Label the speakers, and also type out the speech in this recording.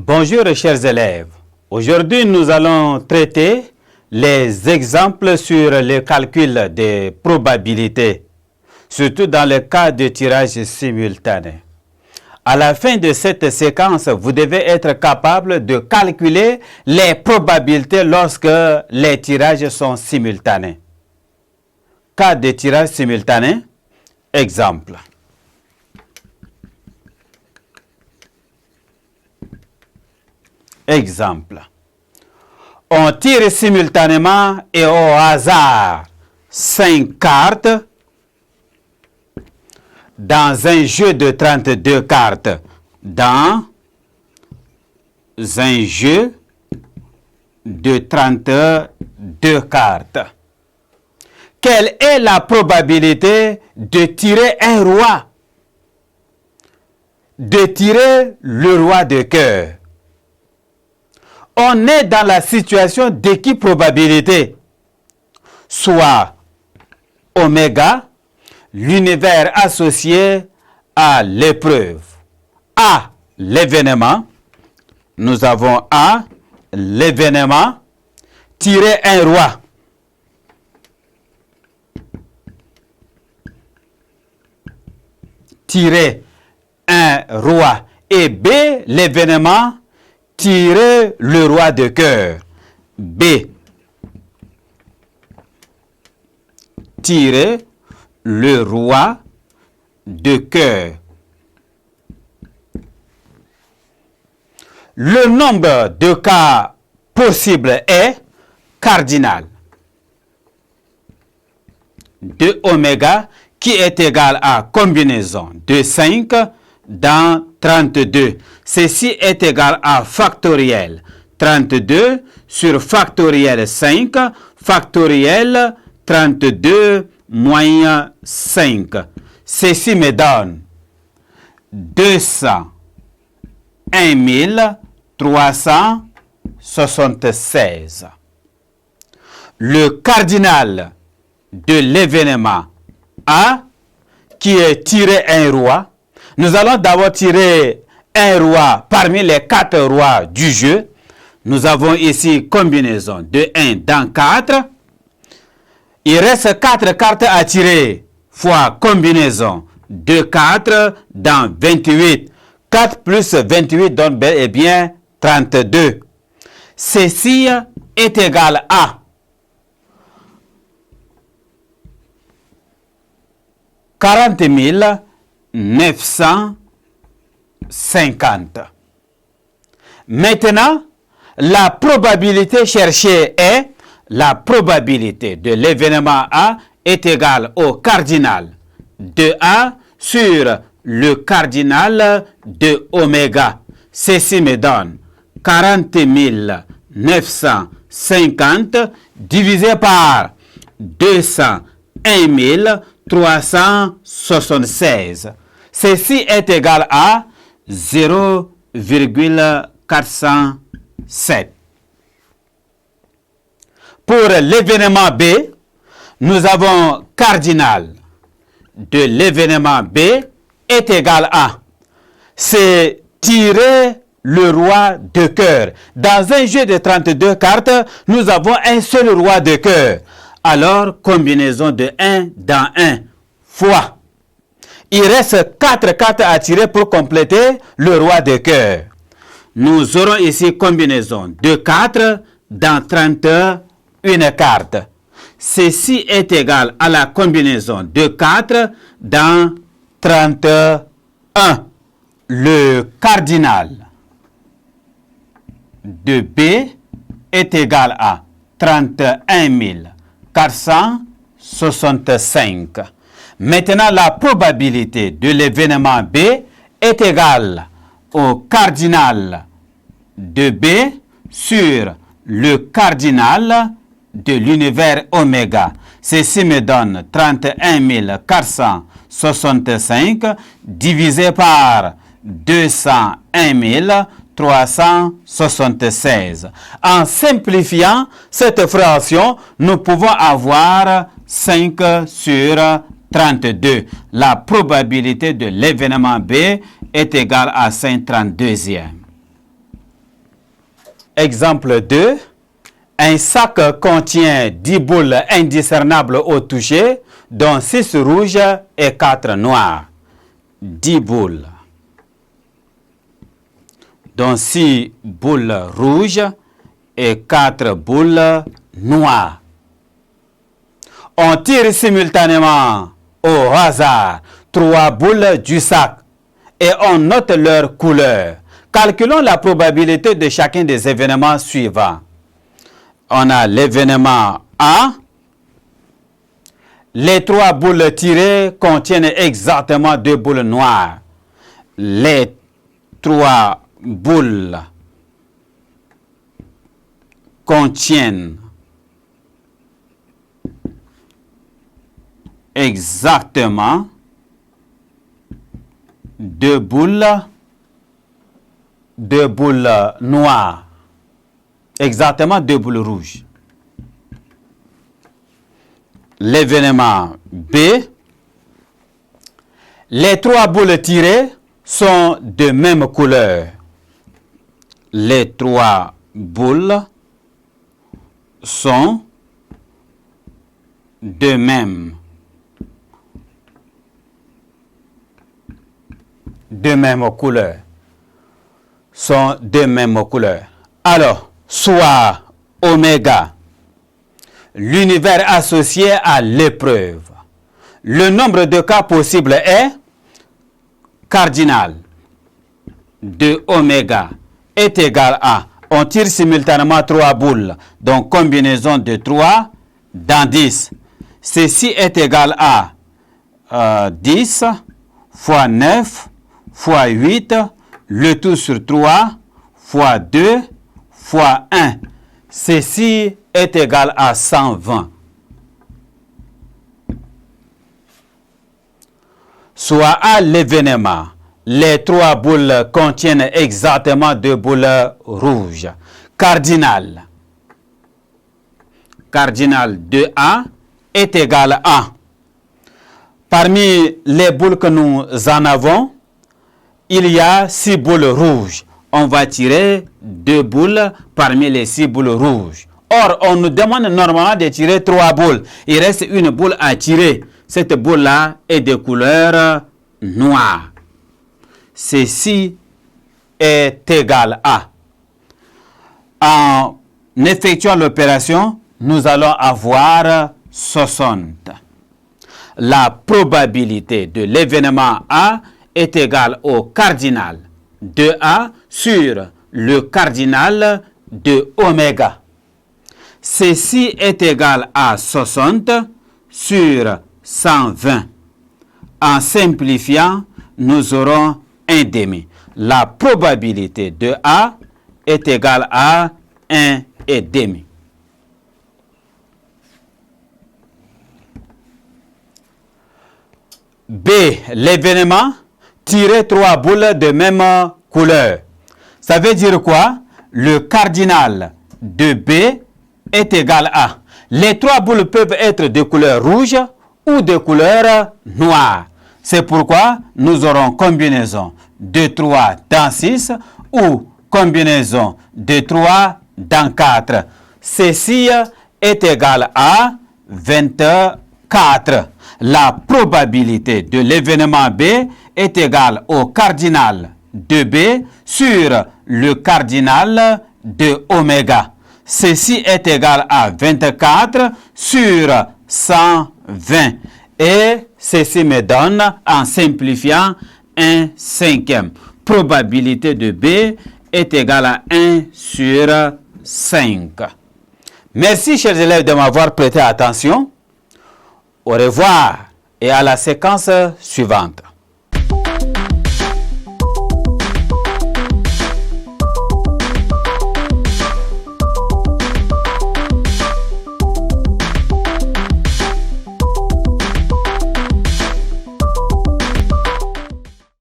Speaker 1: Bonjour chers élèves. Aujourd'hui nous allons traiter les exemples sur le calcul des probabilités, surtout dans le cas de tirage simultané. À la fin de cette séquence, vous devez être capable de calculer les probabilités lorsque les tirages sont simultanés. Cas de tirage simultané, exemple. Exemple. On tire simultanément et au hasard 5 cartes dans un jeu de 32 cartes. Dans un jeu de 32 cartes. Quelle est la probabilité de tirer un roi? De tirer le roi de cœur. On est dans la situation d'équiprobabilité, soit oméga, l'univers associé à l'épreuve. A, l'événement. Nous avons A, l'événement, tirer un roi. Tirer un roi. Et B, l'événement, tirer le roi de cœur. B. Tirer le roi de cœur. Le nombre de cas possibles est cardinal de oméga qui est égal à combinaison de 5 dans 32. Ceci est égal à factoriel 32 sur factoriel 5, factoriel 32 moins 5. Ceci me donne 201 376. Le cardinal de l'événement A, qui est tirer un roi. Nous allons d'abord tirer un roi parmi les 4 rois du jeu. Nous avons ici combinaison de 1 dans 4. Il reste 4 cartes à tirer fois combinaison de 4 dans 28. 4 plus 28 donne bel et bien 32. Ceci est égal à 40 950. Maintenant, la probabilité cherchée est la probabilité de l'événement A est égale au cardinal de A sur le cardinal de oméga. Ceci me donne 40 950 divisé par 201 376. Ceci est égal à 0,407. Pour l'événement B, nous avons cardinal de l'événement B est égal à, c'est tirer le roi de cœur. Dans un jeu de 32 cartes, nous avons un seul roi de cœur. Alors, combinaison de 1 dans 1 fois. Il reste 4 cartes à tirer pour compléter le roi de cœur. Nous aurons ici combinaison de 4 dans 31 cartes. Ceci est égal à la combinaison de 4 dans 31. Le cardinal de B est égal à 31 465. Maintenant, la probabilité de l'événement B est égale au cardinal de B sur le cardinal de l'univers oméga. Ceci me donne 31 465 divisé par 201 376. En simplifiant cette fraction, nous pouvons avoir 5 sur 32. La probabilité de l'événement B est égale à 5/32e. Exemple 2. Un sac contient 10 boules indiscernables au toucher, dont 6 rouges et 4 noires. 10 boules, dont 6 boules rouges et 4 boules noires. On tire simultanément au hasard 3 boules du sac et on note leur couleur. Calculons la probabilité de chacun des événements suivants. On a l'événement A. Les 3 boules tirées contiennent exactement 2 boules noires. Les 3 boules contiennent exactement 2 boules noires. Exactement 2 boules rouges. L'événement B. Les 3 boules tirées sont de même couleur. Les 3 boules sont de même couleur. Sont de même couleur. Alors, soit oméga, l'univers associé à l'épreuve. Le nombre de cas possibles est cardinal de oméga est égal à, on tire simultanément 3 boules, donc combinaison de 3 dans 10. Ceci est égal à 10 fois 9 fois 8, le tout sur 3 fois 2 fois 1. Ceci est égal à 120. Soit à l'événement, les 3 boules contiennent exactement 2 boules rouges. Cardinal. Cardinal de A est égal à. Parmi les boules que nous en avons, il y a 6 boules rouges. On va tirer 2 boules parmi les 6 boules rouges. Or, on nous demande normalement de tirer 3 boules. Il reste une boule à tirer. Cette boule-là est de couleur noire. Ceci est égal à. En effectuant l'opération, nous allons avoir 60. La probabilité de l'événement A est égale au cardinal de A sur le cardinal de oméga. Ceci est égal à 60 sur 120. En simplifiant, nous aurons 1 demi. La probabilité de A est égale à 1 et demi. B. L'événement, tirer 3 boules de même couleur. Ça veut dire quoi? Le cardinal de B est égal à. Les 3 boules peuvent être de couleur rouge ou de couleur noire. C'est pourquoi nous aurons combinaison de 3 dans 6 ou combinaison de 3 dans 4. Ceci est égal à 24. La probabilité de l'événement B est égale au cardinal de B sur le cardinal de oméga. Ceci est égal à 24 sur 120. Et ceci me donne, en simplifiant, 1 cinquième. Probabilité de B est égale à 1 sur 5. Merci, chers élèves, de m'avoir prêté attention. Au revoir et à la séquence suivante.